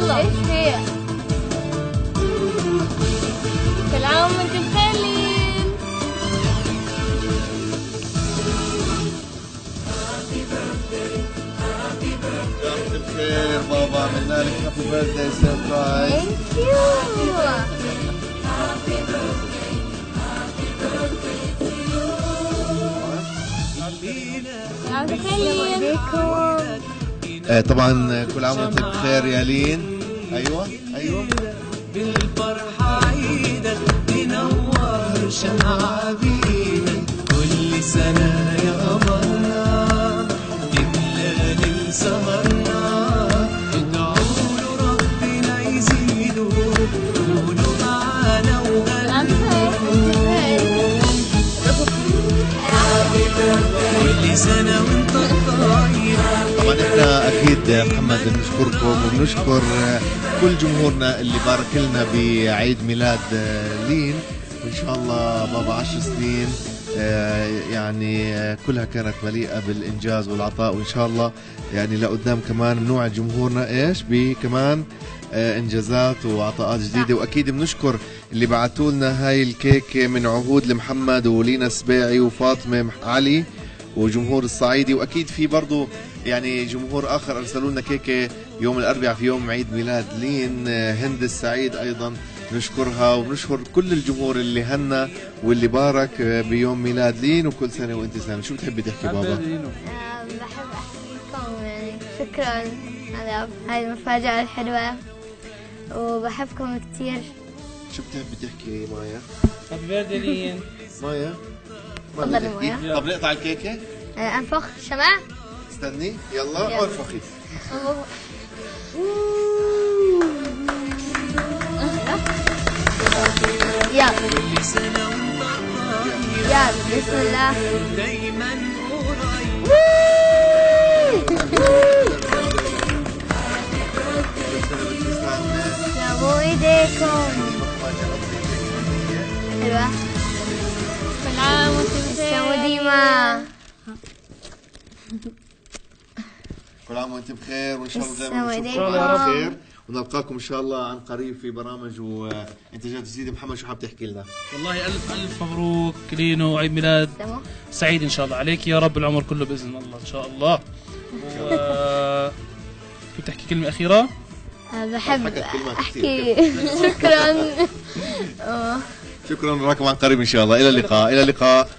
يلا ايش هي؟ كل عام وانتم بخير. انت بخير بابا، عملنا لك هابي بيرثداي سربرايز. ثانك يو. طبعا كل عام وانت بخير يا لين. ايوه بالفرحة عيدك تنور شمعة بيدك كل سنة يا قمرنا تملى ليل سهرنا ادعوا له ربنا يزيده قولوا معانا وغنوا كل سنة وانت طيب. طبعا احنا اكيد محمد بنشكركم وبنشكر كل جمهورنا اللي بارك لنا بعيد ميلاد لين، وان شاء الله بابا 10 سنين يعني كلها كانت مليئة بالانجاز والعطاء، وان شاء الله يعني لقدام كمان بنوعد جمهورنا ايش بكمان انجازات وعطاءات جديده. واكيد بنشكر اللي بعثوا لنا هاي الكيكه من عهود لمحمد ولينا السبيعي وفاطمه علي وجمهور الصعيدي، واكيد في برضو يعني جمهور اخر ارسلوا لنا كيكه يوم الاربعاء في يوم عيد ميلاد لين، هند السعيد ايضا نشكرها، وبنشكر كل الجمهور اللي هنا واللي بارك بيوم ميلاد لين، وكل سنه وانت سنه. شو بتحبي تحكي بابا؟ بحب احكيكم يعني شكرا على هاي المفاجأة الحلوة وبحبكم كتير. شو بتحبي تحكي مايا؟ هابي بيرثدي لين. مايا تفضلي مايا. طب نقطع الكيكه؟ انفخ شمع. استني يلا انفخي. يلا كل سنة وانت يلا بسم الله. دايما قريب. سووا ايديكم. حلوة. كل عام وانتم بخير. ديما. كل عام وانتم بخير، وان شاء الله دائما السلام نشوفكم عليكم. على خير، ونلقاكم ان شاء الله عن قريب في برامج وانتاجات جديده. محمد شو حاب تحكي لنا؟ والله ألف مبروك لينو، عيد ميلاد سعيد إن شاء الله عليك يا رب، العمر كله بإذن الله إن شاء الله. كيف تحكي كلمة أخيرة؟ بحب احكي شكرا. شكرا، نراكم عن قريب ان شاء الله. الى اللقاء. الى اللقاء.